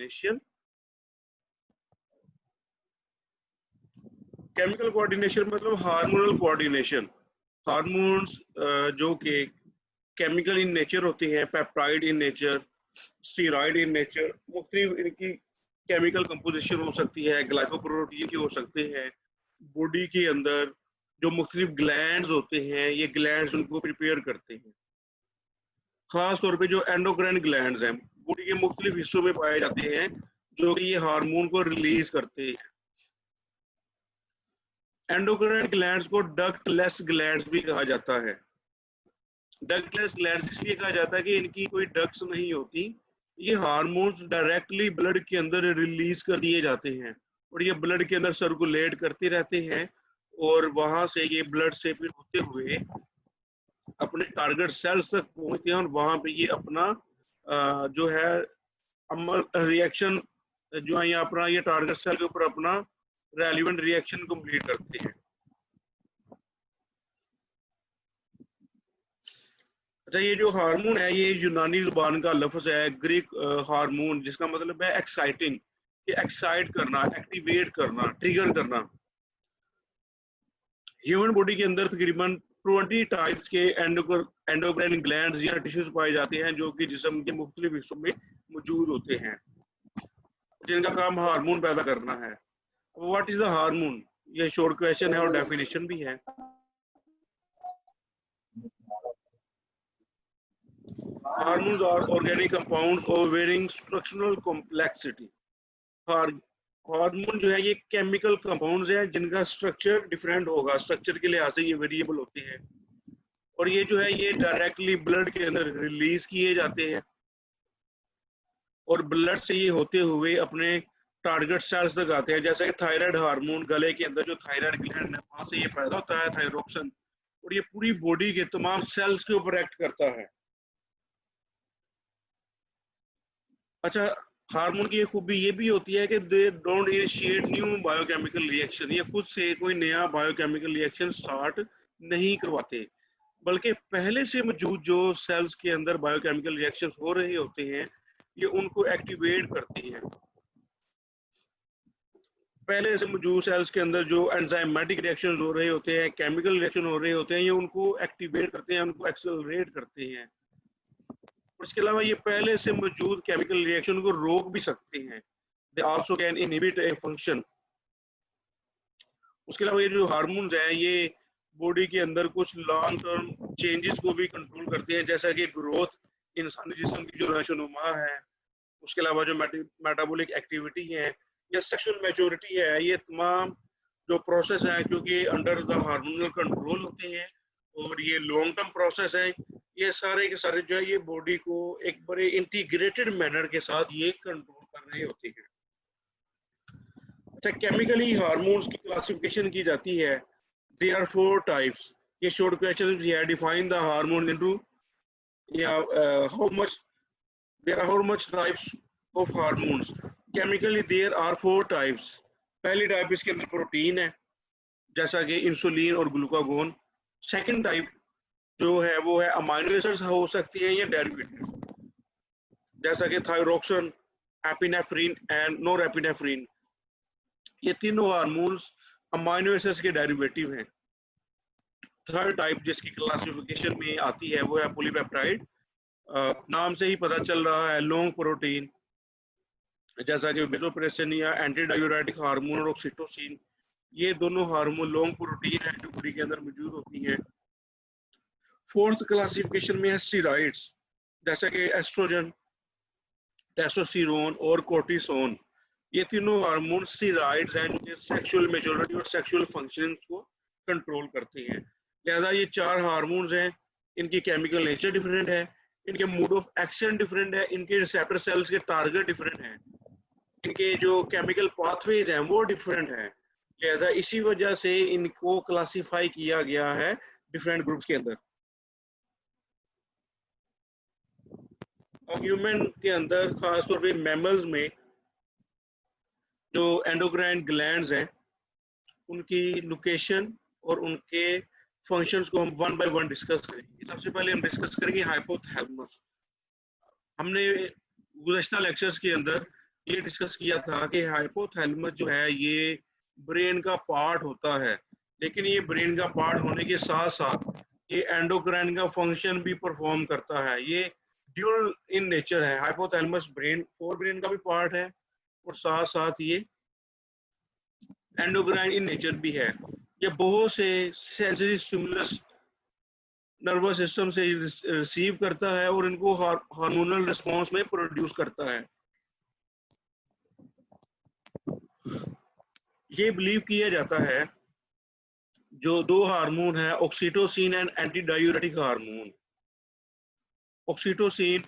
Coordination. Chemical coordination मतलब hormonal coordination. Hormones जो कि केमिकल इन नेचर होते हैं, peptide in nature, steroid in nature, मुख्तलिफ इनकी केमिकल कंपोजिशन हो सकती है, ग्लाइकोप्रोटीन की हो सकते हैं। बॉडी के अंदर जो मुख्तलिफ ग्लैंड्स होते हैं, ये ग्लैंड्स उनको प्रिपेयर करते हैं। खास तौर पे जो एंडोक्राइन ग्लैंड्स हैं बॉडी के मुख्तलिफ हिस्सों में पाए जाते हैं, जो कि ये हार्मोन को रिलीज करते हैं। एंडोक्राइन ग्लैंड्स को डक्टलेस ग्लैंड्स भी कहा जाता है। डक्टलेस ग्लैंड्स इसलिए कहा जाता है कि इनकी कोई डक्ट्स नहीं होती, ये हार्मोन्स डायरेक्टली ब्लड के अंदर रिलीज कर दिए जाते हैं और ये ब्लड के अंदर सर्कुलेट करते रहते हैं और वहां से ये ब्लड से फिर होते हुए अपने टारगेट सेल्स तक पहुंचते हैं और वहां पे ये अपना जो है रिएक्शन जो है ये अपना ये टारगेट सेल के ऊपर अपना रेलिवेंट रिएक्शन कंप्लीट करते हैं। अच्छा, ये जो हार्मोन है ये यूनानी जुबान का लफ्ज है, ग्रीक हार्मोन, जिसका मतलब है एक्साइटिंग, कि एक्साइट करना, एक्टिवेट करना, ट्रिगर करना। ह्यूमन बॉडी के अंदर तकरीबन 20 टाइप्स के एंडोक्राइन ग्लैंड्स या टिश्यूज पाए जाते हैं जो कि जिस्म के मुख्तलिफ हिस्सों में मौजूद होते हैं, जिनका काम हार्मोन पैदा करना है। व्हाट इज द हार्मोन, ये शॉर्ट क्वेश्चन है और डेफिनेशन भी है। Hormones are organic compounds of varying structural complexity. Hormone जो है ये केमिकल कंपाउंड्स है जिनका स्ट्रक्चर डिफरेंट होगा, स्ट्रक्चर के लिहाज से ये वेरिएबल होते हैं और ये जो है ये डायरेक्टली ब्लड के अंदर रिलीज किए जाते हैं और ब्लड से ये होते हुए अपने टारगेट सेल्स तक आते हैं। जैसे कि थायराइड हार्मोन, गले के अंदर जो थायराइड ग्लैंड है वहां से ये पैदा होता है थायरोक्सिन, और ये पूरी बॉडी के तमाम सेल्स के ऊपर एक्ट करता है। अच्छा, हार्मोन की एक खूबी ये भी होती है कि they don't initiate new biochemical reaction, ये खुद से कोई नया बायोकेमिकल रिएक्शन स्टार्ट नहीं करवाते, बल्कि पहले से मौजूद जो सेल्स के अंदर बायोकेमिकल रिएक्शंस हो रहे होते हैं ये उनको एक्टिवेट करती हैं। पहले से मौजूद सेल्स के अंदर जो एंजाइमेटिक रिएक्शंस हो रहे होते हैं, केमिकल रिएक्शन हो रहे होते हैं, ये उनको एक्टिवेट करते हैं, उनको एक्सेलरेट करते हैं। उसके अलावा ये पहले से मौजूद केमिकल रिएक्शन को रोक भी सकते हैं। They also can inhibit a function. उसके अलावा ये जो हार्मोन्स हैं ये बॉडी के अंदर कुछ लॉन्ग टर्म चेंजेस को भी कंट्रोल करते हैं, जैसा कि ग्रोथ, इंसानी जिस्म की जो नशोनुमा है, उसके अलावा जो मेटाबॉलिक एक्टिविटी है या सेक्सुअल मैच्योरिटी है, ये तमाम जो प्रोसेस है क्योंकि अंडर द हार्मोनल कंट्रोल होते हैं और ये लॉन्ग टर्म प्रोसेस है, ये सारे के सारे जो है ये बॉडी को एक बड़े इंटीग्रेटेड मैनर के साथ ये कंट्रोल कर रहे होते हैं। अच्छा, केमिकली हार्मोन्स की क्लासिफिकेशन की जाती है। There are 4 types. ये शॉर्ट क्वेश्चन है, define the hormone into or how much types of hormones. Chemically there are 4 types. पहली टाइप इसके अंदर प्रोटीन है, जैसा कि इंसुलिन और ग्लूकागोन। सेकंड टाइप जो है वो है अमाइनो एसिड्स हो सकती है या डेरिवेटिव, जैसा कि थायरोक्सिन, एपिनेफ्रिन एंड नोरेपिनेफ्रिन। ये तीनों हार्मोन्स अमाइनो एसिड्स के डेरिवेटिव हैं। थर्ड टाइप जिसकी क्लासिफिकेशन में आती है वो है पॉलीपेप्टाइड। नाम से ही पता चल रहा है लॉन्ग प्रोटीन, जैसा कि वेसोप्रेसिन या एंटी डायूरेटिक हार्मोन और ऑक्सीटोसिन, ये दोनों हार्मोन लॉन्ग प्रोटीन है जो बॉडी के अंदर मौजूद होती हैं। फोर्थ क्लासिफिकेशन में है स्टेरॉइड्स, जैसा कि एस्ट्रोजन, टेस्टोस्टेरोन और कोर्टिसोन। ये तीनों हार्मोन स्टेरॉइड्स हैं जो सेक्सुअल मैच्योरिटी और सेक्सुअल फंक्शनिंग को कंट्रोल करते हैं। लिहाजा ये 4 हार्मोन्स हैं, इनकी केमिकल नेचर डिफरेंट है, इनके मोड ऑफ एक्शन डिफरेंट है, इनके रिसेप्टर सेल्स के टारगेट डिफरेंट हैं, इनके जो केमिकल पाथवेज हैं वो डिफरेंट हैं। लिहाजा इसी वजह से इनको क्लासिफाई किया गया है डिफरेंट ग्रुप्स के अंदर। ह्यूमन के अंदर खासतौर पे मैमल्स में जो एंडोक्राइन ग्लैंड्स हैं उनकी लोकेशन और उनके फंक्शंस को हम वन बाय वन डिस्कस करेंगे। सबसे पहले हम डिस्कस करेंगे हाइपोथैलेमस। हमने गुज़श्ता लेक्चर्स के अंदर ये डिस्कस किया था कि हाइपोथैलेमस जो है ये ब्रेन का पार्ट होता है, लेकिन ये ब्रेन का पार्ट होने के साथ साथ ये एंडोक्राइन का फंक्शन भी परफॉर्म करता है। ये ड्यूल इन नेचर है। हाइपोथैलेमस ब्रेन फोर ब्रेन का भी पार्ट है और साथ साथ ये एंडोक्राइन इन नेचर भी है। ये बहुत से सेंसरी स्टिमुलस नर्वस सिस्टम से रिसीव करता है और इनको हार्मोनल रिस्पॉन्स में प्रोड्यूस करता है। ये बिलीव किया जाता है जो दो हार्मोन है oxytocin and anti diuretic hormone. Oxytocin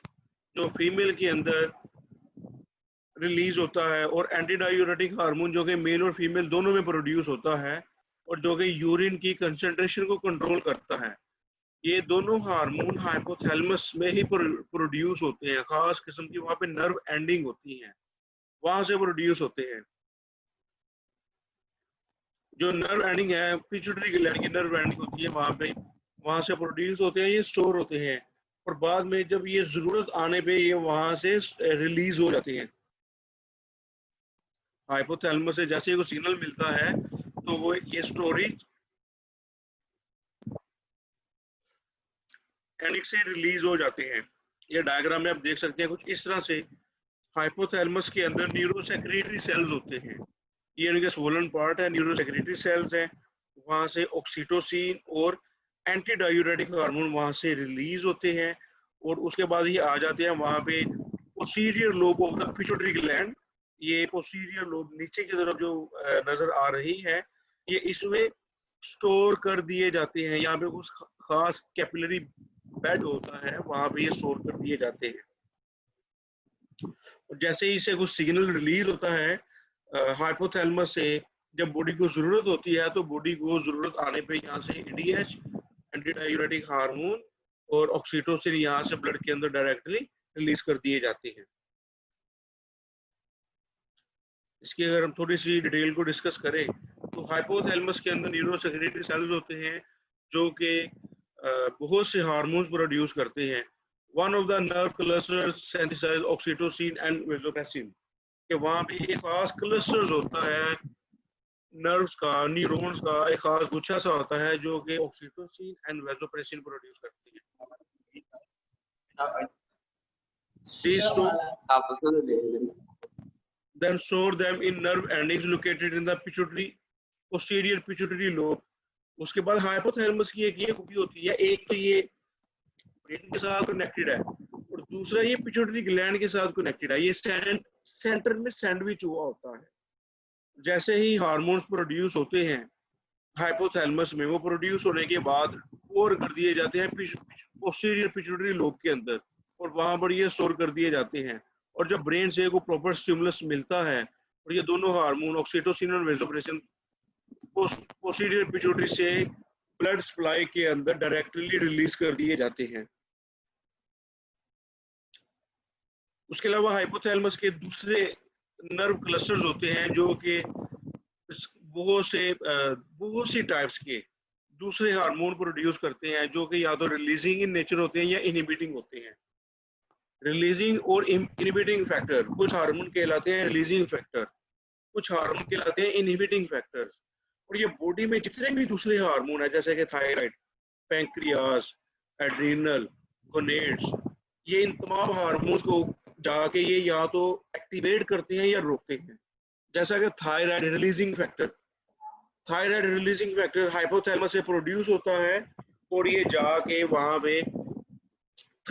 जो फीमेल के अंदर रिलीज होता है और एंटी डायूरेटिक हार्मोन जो कि मेल और फीमेल दोनों में प्रोड्यूस होता है और जो कि यूरिन की कंसंट्रेशन को कंट्रोल करता है। ये दोनों हार्मोन हाइपोथैलेमस में ही प्रोड्यूस होते हैं। खास किस्म की वहां पे नर्व एंडिंग होती है, वहां से प्रोड्यूस होते हैं। जो नर्व एंडिंग है पिट्यूटरी ग्लैंड की नर्व एंडिंग होती है, वहां से प्रोड्यूस होते हैं, ये स्टोर होते हैं और बाद में जब ये जरूरत आने पे ये वहां से रिलीज हो जाते हैं। हाइपोथैलेमस से जैसे ही को सिग्नल मिलता है तो वो ये स्टोरेज एंडिंग से रिलीज हो जाते हैं। ये डायग्राम में आप देख सकते हैं कुछ इस तरह से। हाइपोथैलेमस के अंदर न्यूरोसेक्रेटरी सेल्स होते हैं, ये इनके स्वोलन पार्ट है, न्यूरोसेक्रेटरी सेल्स हैं। वहां से ऑक्सीटोसिन और एंटी डायूरेटिक हार्मोन वहां से रिलीज होते हैं और उसके बाद ये आ जाते हैं वहां पे posterior lobe of the pituitary gland. ये पोस्टीरियर लोब नीचे की तरफ जो नजर आ रही है, ये इसमें स्टोर कर दिए जाते हैं। यहाँ पे कुछ खास कैपिलरी बेड होता है, वहां पे ये स्टोर कर दिए जाते हैं। और जैसे ही इसे कुछ सिग्नल रिलीज होता है हाइपोथैलेमस से, जब बॉडी को जरूरत होती है तो बॉडी को जरूरत आने पे यहाँ से एडीएच एंटी डायूरेटिक हार्मोन और ऑक्सीटोसिन यहाँ से ब्लड के अंदर डायरेक्टली रिलीज कर दिए जाते हैं। इसकी अगर हम थोड़ी सी डिटेल को डिस्कस करें तो हाइपोथैलेमस के अंदर न्यूरोसेक्रेटरी सेल्स होते हैं जो कि बहुत से हार्मोन्स प्रोड्यूस करते हैं। One of the nerve clusters synthesise oxytocin and vasopressin, कि वहाँ पे एक खास क्लस्टर्स होता है नर्व्स का, न्यूरॉन्स का एक खास गुच्छा सा होता है जो कि ऑक्सीटोसिन एंड वेसोप्रेसिन प्रोड्यूस करती है। These two then store them in nerve endings located in the pituitary, posterior pituitary lobe. उसके बाद हाइपोथैलेमस की एक ये खूबी होती है, एक तो ये ब्रेन के साथ कनेक्टेड है और दूसरा ये पिट्यूटरी ग्लैंड के साथ कनेक्टेड है। ये सेंटर में सैंडविच हुआ होता है। जैसे ही हार्मोन्स प्रोड्यूस होते हैं हाइपोथैलेमस में, वो प्रोड्यूस होने के बाद स्टोर कर दिए जाते हैं पोस्टीरियर पिट्यूटरी लोब के अंदर और वहां पर ये स्टोर कर दिए जाते हैं। और जब ब्रेन से को प्रॉपर स्टिमुलस मिलता है और ये दोनों हार्मोन ऑक्सीटोसिन और वेसोप्रेसिन पोस्टीरियर पिट्यूटरी से ब्लड सप्लाई के अंदर डायरेक्टली रिलीज कर दिए जाते हैं। उसके अलावा हाइपोथैलेमस के दूसरे नर्व क्लस्टर्स होते हैं जो कि बहुत सी टाइप्स के दूसरे हार्मोन प्रोड्यूस करते हैं जो कि या तो रिलीजिंग इन नेचर होते हैं या इनहिबिटिंग होते हैं। रिलीजिंग और इनहिबिटिंग फैक्टर, कुछ हार्मोन कहलाते हैं रिलीजिंग फैक्टर, कुछ हार्मोन कहलाते हैं इनहिबिटिंग फैक्टर्स। और ये बॉडी में जितने भी दूसरे हार्मोन है जैसे कि थायराइड, पैंक्रियास, एड्रीनल, गोनेड्स, ये इन तमाम हार्मोन्स को जाके ये या तो एक्टिवेट करते हैं या रोकते हैं। जैसा कि थायराइड रिलीजिंग फैक्टर हाइपोथैलेमस से प्रोड्यूस होता है और ये जाके वहां पे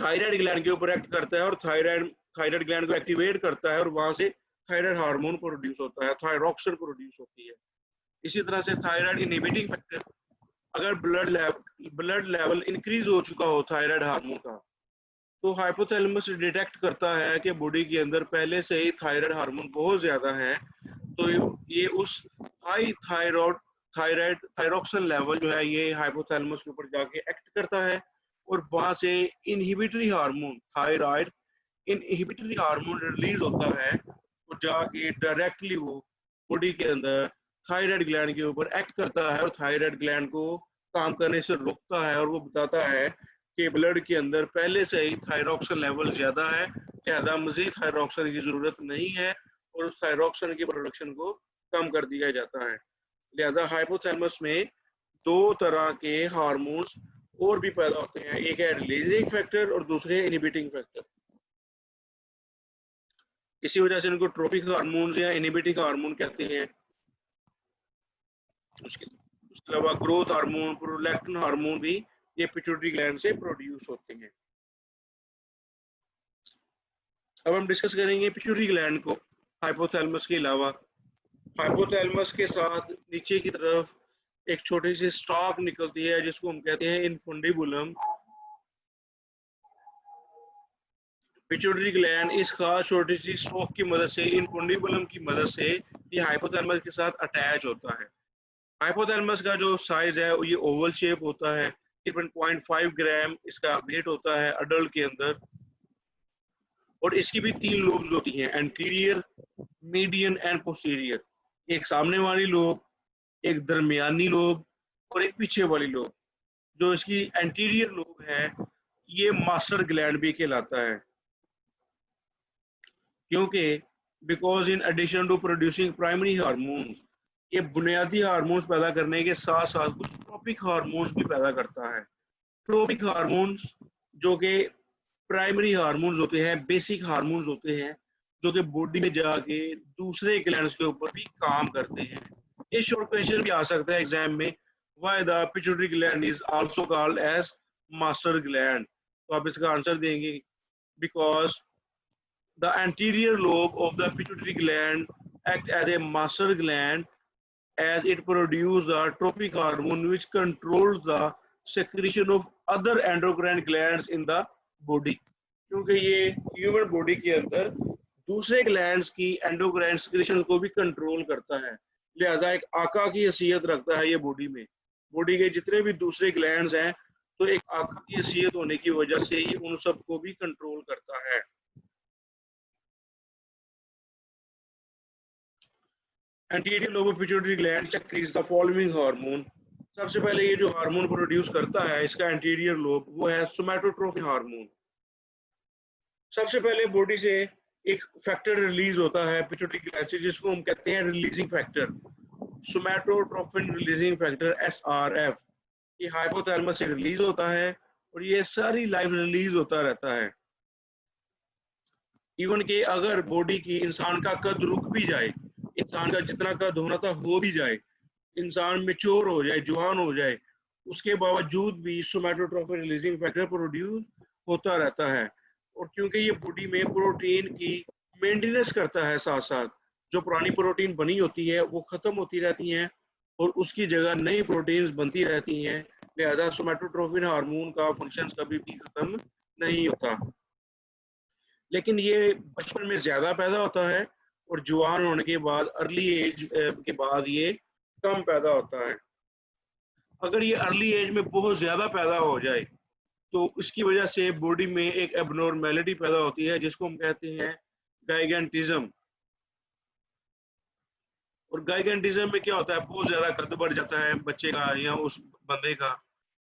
थायराइड ग्लैंड के ऊपर एक्ट करता है और थायराइड ग्लैंड को एक्टिवेट करता है और वहां से थायराइड हार्मोन प्रोड्यूस होता है, थायरॉक्सिन प्रोड्यूस होती है। इसी तरह से थायराइड इनहिबिटिंग फैक्टर, अगर ब्लड लेवल इंक्रीज हो चुका हो थायराइड हार्मोन का तो हाइपोथैलेमस डिटेक्ट करता है कि बॉडी के अंदर पहले से ही थायराइड हार्मोन बहुत ज्यादा है, तो ये उस हाई थायरॉक्सिन लेवल जो है ये हाइपोथैलेमस के ऊपर जाके एक्ट करता है और वहां से inhibitory hormone thyroid inhibitory hormone release होता है और जाके डायरेक्टली वो बॉडी के अंदर थायराइड ग्लैंड के ऊपर एक्ट करता है और थायराइड ग्लैंड को काम करने से रोकता है और वो बताता है कि ब्लड के अंदर पहले से ही थायरॉक्सिन लेवल ज्यादा है, लिहाजा मजीद थायरॉक्सिन की जरूरत नहीं है और उस थायरॉक्सिन की प्रोडक्शन को कम कर दिया जाता है। लिहाजा हाइपोथैलेमस में दो तरह के हार्मोन्स और भी पैदा होते हैं, एक है रिलीजिंग फैक्टर और दूसरे इनहिबिटिंग फैक्टर। इसी वजह से इनको ट्रोपिक हार्मोन्स या इनहिबिटिंग हार्मोन कहते हैं। उसके अलावा ग्रोथ हार्मोन, प्रोलैक्टिन हार्मोन भी ये पिट्यूटरी ग्लैंड से प्रोड्यूस होते हैं। अब हम डिस्कस करेंगे पिट्यूटरी ग्लैंड को हाइपोथैलेमस के अलावा। हाइपोथैलेमस के साथ नीचे की तरफ एक छोटी सी स्टॉक निकलती है जिसको हम कहते हैं इनफुंडिबुलम। पिट्यूटरी ग्लैंड इस खास छोटी सी स्टॉक की मदद से, इनफुंडिबुलम की मदद से, ये हाइपोथैलेमस के साथ अटैच होता है। हाइपोथैलेमस का जो साइज है ये ओवल शेप होता है। तकरीबन 0.5 ग्राम इसका वेट होता है अडल्ट के अंदर। और इसकी भी 3 लोब्स होती हैं, एंटीरियर, मीडियन एंड पोस्टीरियर। एक सामने वाली लोब, एक दरमियानी लोब और एक पीछे वाली लोब। जो इसकी एंटीरियर लोब है ये मास्टर ग्लैंड भी कहलाता है, क्योंकि because in addition to producing primary hormones, ये बुनियादी हार्मोन्स पैदा करने के साथ साथ कुछ ट्रोपिक हार्मोन्स भी पैदा करता है। ट्रोपिक हार्मोन्स जो कि प्राइमरी हार्मोन्स होते हैं, बेसिक हार्मोन्स होते हैं, जो कि बॉडी में जाके दूसरे ग्लैंड्स के ऊपर भी काम करते हैं। ये शॉर्ट क्वेश्चन भी आ सकता है एग्जाम में, why the pituitary gland is also called as master gland. तो आप इसका आंसर देंगे because the anterior lobe of the pituitary gland act as a master gland as it produces the tropic hormone which controls the secretion of other endocrine glands in the body। क्योंकि ये human body के अंदर दूसरे glands की endocrine secretion को भी control करता है, लिहाजा एक आका की हैसियत रखता है ये बॉडी में। बॉडी के जितने भी दूसरे ग्लैंड्स हैं तो एक आका की हैसियत होने की वजह से ये उन सबको भी कंट्रोल करता है। Anterior lobe pituitary gland secretes the following hormone. सबसे पहले ये जो हार्मोन प्रोड्यूस करता है इसका एंटीरियर लोब, वो है सोमैटोट्रोपिन हार्मोन। सबसे पहले बॉडी से एक फैक्टर रिलीज होता है पिट्यूटरी ग्लैंड से जिसको हम कहते हैं releasing factor, somatotropin releasing factor SRF। ये हाइपोथैलेमस से रिलीज होता है और ये सारी लाइफ रिलीज होता रहता है। इवन के अगर बॉडी की इंसान का कद रुक भी जाए, इंसान का जितना कद होना था हो भी जाए, इंसान मेच्योर हो जाए, जवान हो जाए, उसके बावजूद भी सोमैटोट्रोपिन रिलीजिंग फैक्टर प्रोड्यूस होता रहता है। और क्योंकि ये बॉडी में प्रोटीन की मेंटेनेंस करता है, साथ साथ जो पुरानी प्रोटीन बनी होती है वो खत्म होती रहती हैं और उसकी जगह नई प्रोटीन्स बनती रहती हैं, लिहाजा सोमैटोट्रोपिन हार्मोन का फंक्शन कभी भी खत्म नहीं होता। लेकिन ये बचपन में ज्यादा पैदा होता है और जवान होने के बाद, अर्ली एज के बाद ये कम पैदा होता है। अगर ये अर्ली एज में बहुत ज्यादा पैदा हो जाए तो इसकी वजह से बॉडी में एक एबनॉर्मेलिटी पैदा होती है जिसको हम कहते हैं गाइगेंटिज्म। और गाइगेंटिज्म में क्या होता है, बहुत ज्यादा कद बढ़ जाता है बच्चे का या उस बंदे का,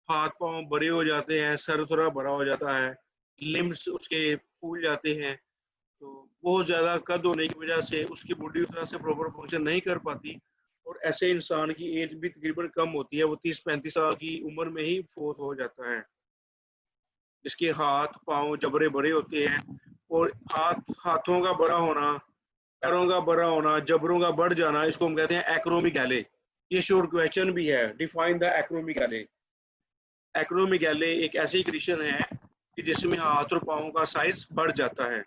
हाथ पांव बड़े हो जाते हैं, सर थोड़ा बड़ा हो जाता है, लिम्स उसके फूल जाते हैं। तो बहुत ज्यादा कद होने की वजह से उसकी बॉडी उस तरह से प्रॉपर फंक्शन नहीं कर पाती और ऐसे इंसान की एज भी तकरीबन कम होती है, वो 30-35 साल की उम्र में ही फोत हो जाता है। इसके हाथ पांव जबरे बड़े होते हैं और हाथों का बड़ा होना, पैरों का बड़ा होना, जबरों का बढ़ जाना, इसको हम कहते हैं एक्रोमिगैले। ये शॉर्ट क्वेश्चन भी है, डिफाइन द एक्रोमिगैले। एक्रोमिगैले एक ऐसी कंडीशन है कि जिसमें हाथ और पांव का साइज बढ़ जाता है।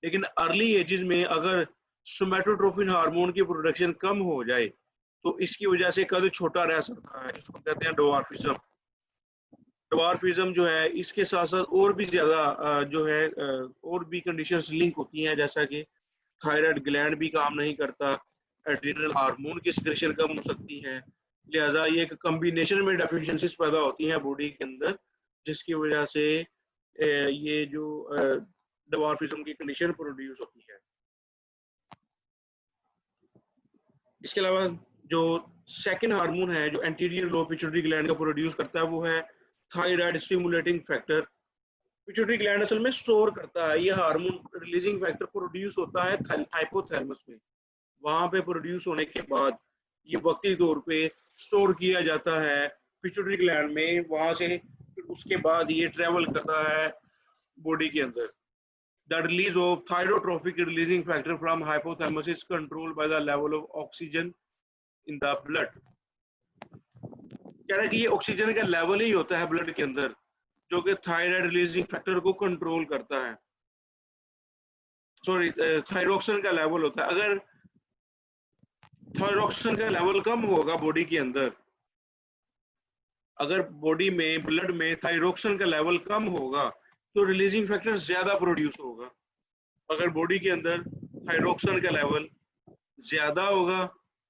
लेकिन अर्ली एजेस में अगर सोमैटोट्रोपिन हार्मोन की प्रोडक्शन कम हो जाए तो इसकी वजह से कद छोटा रह सकता है, जिसको कहते हैं डवार्फिज्म। डवार्फिज्म जो है इसके साथ साथ और भी ज्यादा जो है और भी कंडीशंस लिंक होती हैं, जैसा कि थायराइड ग्लैंड भी काम नहीं करता, एड्रिनल हार्मोन की सिक्रेशन कम हो सकती है, लिहाजा ये एक कॉम्बिनेशन में डेफिशिएंसीज पैदा होती हैं बॉडी के अंदर, जिसकी वजह से ये जो डवार्फिज्म की कंडीशन प्रोड्यूस होती है। इसके अलावा जो सेकंड हार्मोन है जो एंटीरियर लोब पिट्यूटरी ग्लैंड का प्रोड्यूस करता है वो है thyroid stimulating factor. Pituitary gland असल में स्टोर करता है, ये हार्मोन रिलीजिंग फैक्टर प्रोड्यूस होता है हाइपोथैलेमस में। वहां पे प्रोड्यूस होने के बाद ये वक्ती तौर पे स्टोर किया जाता है पिट्यूटरी ग्लैंड में, वहां से फिर उसके बाद ये ट्रेवल करता है बॉडी के अंदर। The release of thyrotrophic releasing factor from hypothalamus is controlled by the level of oxygen in the blood। कह रहा है कि ये ऑक्सीजन का लेवल ही होता है ब्लड के अंदर जो कि थायराइड रिलीजिंग फैक्टर को कंट्रोल करता है। सॉरी, थायरोक्सिन का लेवल होता है। अगर थायरोक्सिन का लेवल कम होगा बॉडी के अंदर, अगर बॉडी में ब्लड में थायरोक्सिन का लेवल कम होगा तो रिलीजिंग फैक्टर ज्यादा प्रोड्यूस होगा। अगर बॉडी के अंदर थायरोक्सिन का लेवल ज्यादा होगा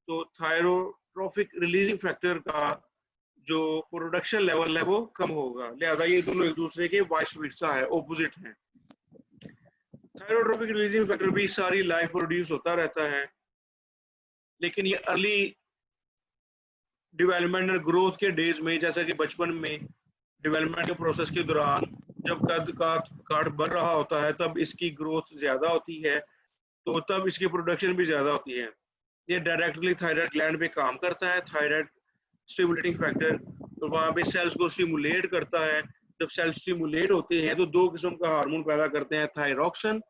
तो थायरोट्रोफिक रिलीजिंग फैक्टर का जो प्रोडक्शन लेवल है वो कम होगा। लिहाजा ये दोनों एक दूसरे के वाइस वर्सा है, ऑपोजिट है। थायरोट्रोफिक रिलीजिंग फैक्टर भी सारी लाइफ प्रोड्यूस होता रहता है, लेकिन ये अर्ली डेवलपमेंट और ग्रोथ के डेज में, जैसा कि बचपन में डेवलपमेंट के प्रोसेस के दौरान जब कद काट बढ़ रहा होता है तब इसकी ग्रोथ ज्यादा होती है, तो तब इसकी प्रोडक्शन भी ज्यादा होती है। ये डायरेक्टली थायराइड ग्लैंड पे काम करता है, थायराइड स्टिमुलेटिंग फैक्टर, तो वहां पे सेल्स को स्टिमुलेट करता है। जब सेल्स स्टिमुलेट होते हैं तो दो किस्म का हार्मोन पैदा करते हैं, थायरोक्सिन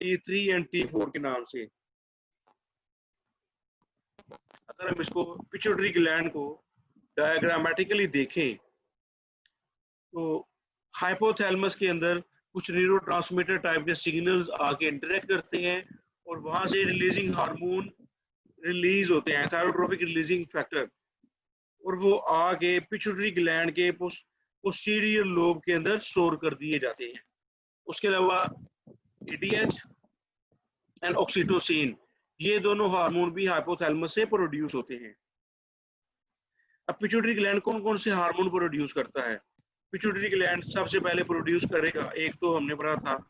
T3 एंड T4 के नाम से। अगर हम इसको पिट्यूटरी ग्लैंड को डायग्रामेटिकली देखें तो हाइपोथैलेमस के अंदर कुछ न्यूरोट्रांसमीटर टाइप के सिग्नल्स आके इंटरेक्ट करते हैं और वहां से रिलीजिंग हार्मोन रिलीज होते हैं, थायरोट्रोपिक रिलीजिंग फैक्टर, और वो आगे पिट्यूटरी ग्लैंड के पोस्टीरियर लोब के अंदर स्टोर कर दिए जाते हैं। उसके अलावा एडीएच एंड ऑक्सीटोसिन, ये दोनों हार्मोन भी हाइपोथैलेमस से प्रोड्यूस होते हैं। अब पिट्यूटरी ग्लैंड कौन कौन से हार्मोन प्रोड्यूस करता है? पिट्यूटरी ग्लैंड सबसे पहले प्रोड्यूस करेगा, एक तो हमने पढ़ा था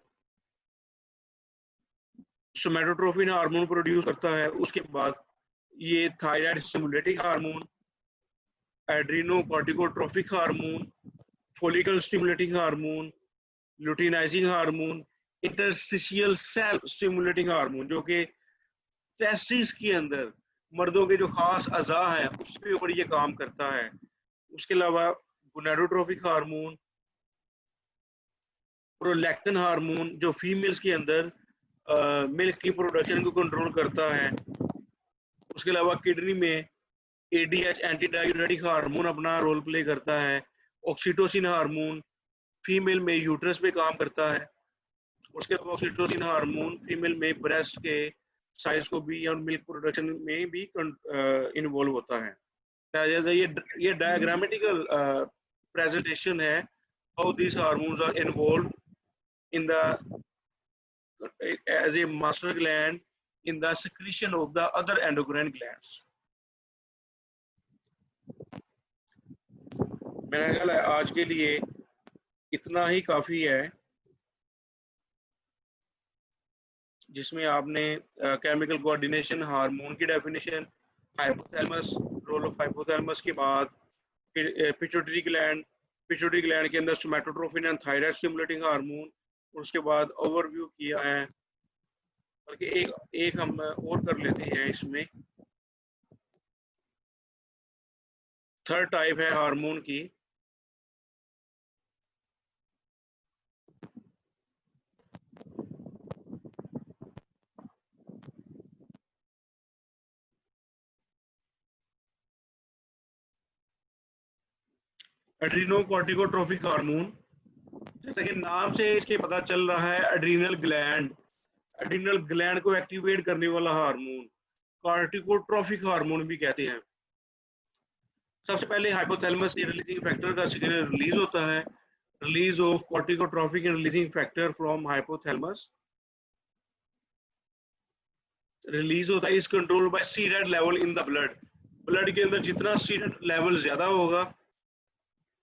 सोमैटोट्रोफिन हार्मोन प्रोड्यूस करता है। उसके बाद ये thyroid stimulating hormone, adrenocorticotrophic hormone, follicle stimulating hormone, luteinizing hormone, interstitial cell stimulating hormone, जो कि टेस्टिस के अंदर मर्दों के जो खास अज़ा हैं उसके ऊपर ये काम करता है। उसके अलावा गोनाडोट्रोफिक हार्मोन, प्रोलैक्टिन हार्मोन जो फीमेल्स के अंदर मिल्क की प्रोडक्शन को कंट्रोल करता है। उसके अलावा किडनी में एडीएच एंटी डायूरेटिक हार्मोन अपना रोल प्ले करता है। ऑक्सीटोसिन हार्मोन फीमेल में यूट्रस पे काम करता है। उसके अलावा ऑक्सीटोसिन हार्मोन फीमेल में ब्रेस्ट के साइज को भी और मिल्क प्रोडक्शन में भी इन्वॉल्व होता है। ये डायग्रामेटिकल प्रेजेंटेशन है how these hormones are involved in the as a master gland in the secretion of the other endocrine glands। मेरा ख्याल है आज के लिए इतना ही काफी है, जिसमें आपने केमिकल कोऑर्डिनेशन, हार्मोन की definition, hypothalamus, role of hypothalamus के बाद फिर पिट्यूटरी ग्लैंड के अंदर somatotrophin and thyroid stimulating hormone, और उसके बाद ओवरव्यू किया है। बल्कि एक हम और कर लेते हैं इसमें। थर्ड टाइप है हार्मोन की, एड्रीनोकॉर्टिकोट्रोफिक हार्मोन। जैसा कि नाम से इसके पता चल रहा है, एड्रीनल ग्लैंड को एक्टिवेट करने वाला हार्मोन, कॉर्टिकोट्रोफिक हार्मोन भी कहते हैं। सबसे पहले हाइपोथैलेमस से रिलीजिंग फैक्टर का सिग्नल रिलीज होता है, release of corticotrophic and releasing factor from hypothalamus release होता है, इज कंट्रोल्ड बाय सीरेट level in the blood. Blood के अंदर जितना सीरेट लेवल ज्यादा होगा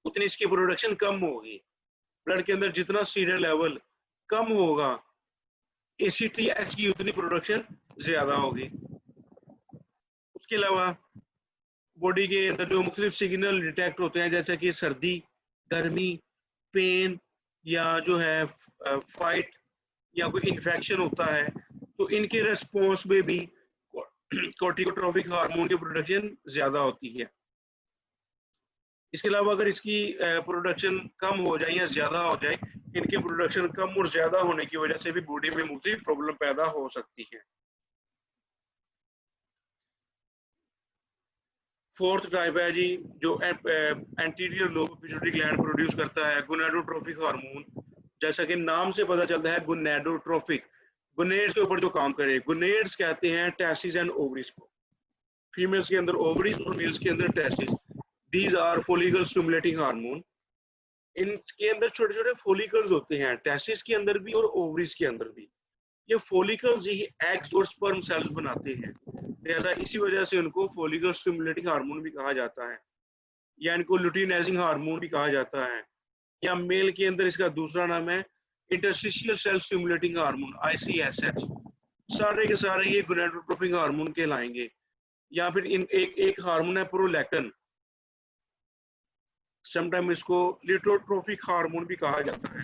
उतनी इसकी प्रोडक्शन कम होगी। ब्लड के अंदर जितना सीरेट लेवल कम होगा ACTH की उतनी प्रोडक्शन ज्यादा होगी। उसके अलावा बॉडी के अंदर जो मुख्तलिफ सिग्नल डिटेक्ट होते हैं, जैसे कि सर्दी, गर्मी, पेन, या जो है फाइट या कोई इन्फेक्शन होता है, तो इनके रेस्पॉन्स में भी कॉर्टिकोट्रोपिक हार्मोन की प्रोडक्शन ज्यादा होती है। इसके अलावा अगर इसकी प्रोडक्शन कम हो जाए या ज्यादा हो जाए, इनकी प्रोडक्शन कम और ज्यादा होने की वजह से भी बॉडी में मुख्तलिफ प्रॉब्लम पैदा हो सकती है। फोर्थ टाइप है जी, जो anterior lobe pituitary gland produce करता है गोनाडोट्रोपिक हार्मोन। जैसा कि नाम से पता चलता है गोनाडोट्रोपिक, गोनेड्स के ऊपर जो काम करे। गोनेड्स कहते हैं टेस्टिस एंड ओवरीज को। फीमेल्स के अंदर ओवरीज और मेल्स के अंदर testis. These are follicle stimulating hormone. इनके अंदर छोटे छोटे फॉलिकल्स होते हैं, टेस्टिस के अंदर भी और ओवरीज के अंदर भी। ये फॉलिकल्स ही एग्स और स्पर्म सेल्स बनाते हैं, लिहाजा इसी वजह से उनको फॉलिकल स्टिमुलेटिंग हार्मोन भी कहा जाता है, या इनको लुटिनाइजिंग हार्मोन भी कहा जाता है, या मेल के अंदर इसका दूसरा नाम है interstitial cell stimulating hormone, ICSH। सारे के सारे ये गोनाडोट्रोपिक हार्मोन कहलाएंगे। या फिर इन एक हार्मोन है प्रोलैक्टिन, समटाइम इसको लिटोट्रोपिक हार्मोन भी कहा जाता है।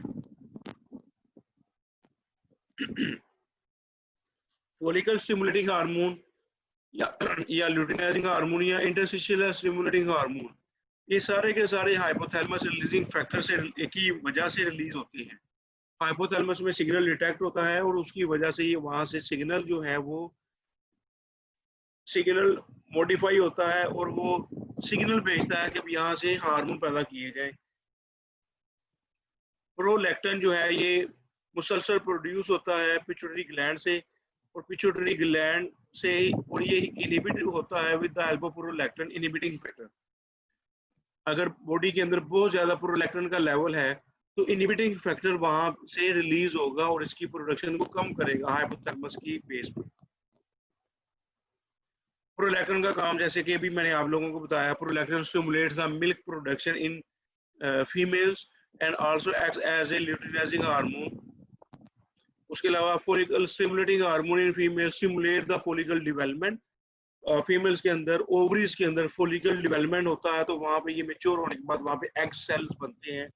फॉलिकल स्टिमुलेटिंग हार्मोन या लुटिनाइजिंग हार्मोन या इंटरस्टिशियल स्टिमुलेटिंग हार्मोन, ये सारे के सारे हाइपोथैलेमस रिलीजिंग फैक्टर से की वजह से रिलीज होते हैं। हाइपोथैलेमस में सिग्नल डिटेक्ट होता है और उसकी वजह से ये वहां से सिग्नल जो है वो सिग्नल मॉडिफाई होता है और वो सिग्नल भेजता है कि यहाँ से हार्मोन पैदा किए जाए। प्रोलैक्टिन जो है ये मुसलसल प्रोड्यूस होता है पिट्यूटरी ग्लैंड से, और पिट्यूटरी ग्लैंड से, और ये इनहिबिट होता है with the help of prolactin inhibiting factor. अगर बॉडी के अंदर बहुत ज्यादा प्रोलैक्टिन का लेवल है तो इनहिबिटिंग फैक्टर वहां से रिलीज होगा और इसकी प्रोडक्शन को कम करेगा हाइपोथैलेमस की बेस पर। प्रोलैक्टिन का काम, जैसे कि अभी मैंने आप लोगों को बताया, prolactin stimulates the milk production in females and also acts as a luteinising hormone. उसके अलावा follicle stimulating hormone in female stimulate the follicle development. Females के अंदर ओवरीज के अंदर फॉलिकल डेवलपमेंट होता है, तो वहां पे ये मेच्योर होने के बाद वहां पे एग सेल्स बनते हैं,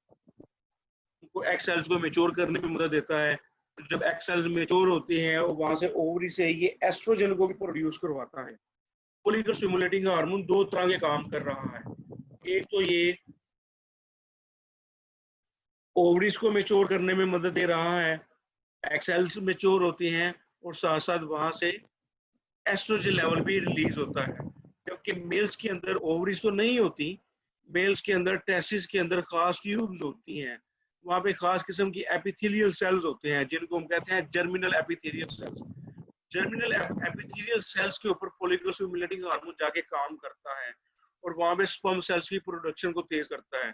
उनको एग सेल्स को मेच्योर करने में मदद देता है। जब एग सेल्स मेच्योर होती हैं और वहां से ओवरी से ये एस्ट्रोजन को भी प्रोड्यूस करवाता है। फॉलिकल स्टिमुलेटिंग हार्मोन दो तरह के काम कर रहा है। एक तो ये ओवरीज को मेच्योर करने में मदद दे रहा है, एग सेल्स मेच्योर होती हैं और साथ साथ वहां से एस्ट्रोजन लेवल भी रिलीज होता है। जबकि मेल्स के अंदर ओवरीज तो नहीं होती, मेल्स के अंदर टेस्टिस के अंदर खास ट्यूब्स होती हैं, वहां पे खास किस्म की एपिथेलियल सेल्स होते हैं जिनको हम कहते हैं germinal epithelial cells. Germinal epithelial cells के ऊपर फॉलिकल स्टिमुलेटिंग हार्मोन जाके काम करता है और वहां पे स्पर्म सेल्स की प्रोडक्शन को तेज करता है।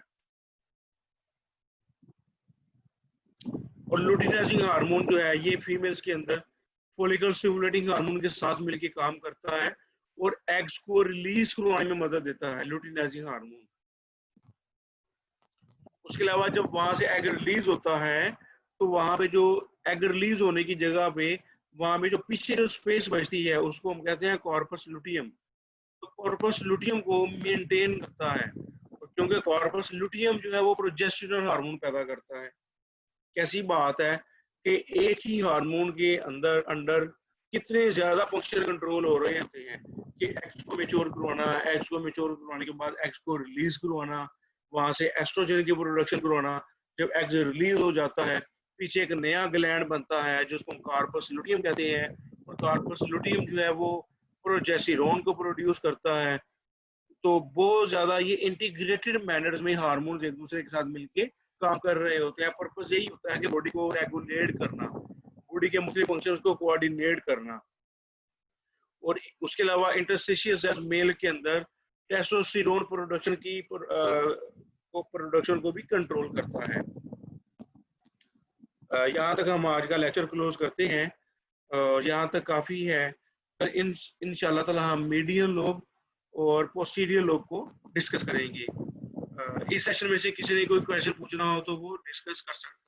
और लुटिनाइजिंग हार्मोन जो है ये फीमेल्स के अंदर फॉलिकल स्टिमुलेटिंग हार्मोन के साथ मिलकर काम करता है और एग्स को रिलीज करवाने में मदद देता है, लुटिनाइजिंग हार्मोन। उसके अलावा जब वहां से एग रिलीज होता है तो वहां पे जो एग रिलीज होने की जगह पे वहां पे जो पीछे जो स्पेस बचती है उसको हम कहते हैं कॉर्पस लुटियम। तो कॉर्पस लुटियम को मेंटेन करता है, क्योंकि कॉर्पस लुटियम जो है वो प्रोजेस्टेरोन हार्मोन पैदा करता है। कैसी बात है कि एक ही हार्मोन के अंदर अंडर कितने ज्यादा फंक्शन कंट्रोल हो रहे होते हैं कि एक्स को मेच्योर करवाना, एक्स को मेच्योर करवाने के बाद एक्स को रिलीज करवाना, वहां से एस्ट्रोजन की प्रोडक्शन करवाना। जब एग्स रिलीज हो जाता है पीछे एक नया ग्लैंड बनता है जिसको कार्पस लुटियम कहते हैं, और कार्पस लुटियम जो है वो प्रोजेस्टेरोन को प्रोड्यूस करता है। तो बहुत ज्यादा ये इंटीग्रेटेड मैनर्स में हार्मोन्स एक दूसरे के साथ मिलके काम कर रहे होते हैं। पर्पस यही होता है कि बॉडी को रेगुलेट करना, बॉडी के मुख्य फंक्शंस को कोऑर्डिनेट करना। और उसके अलावा इंटरस्टिशियल सेल्स मेल के अंदर टेस्टोस्टेरोन प्रोडक्शन की प्रोडक्शन को भी कंट्रोल करता है। यहाँ तक हम आज का लेक्चर क्लोज करते हैं और यहाँ तक काफ़ी है। इंशाल्लाह ताला हम मीडियन लोब और पोस्टीरियर लोब को डिस्कस करेंगे। इस सेशन में से किसी ने कोई क्वेश्चन पूछना हो तो वो डिस्कस कर सकते हैं।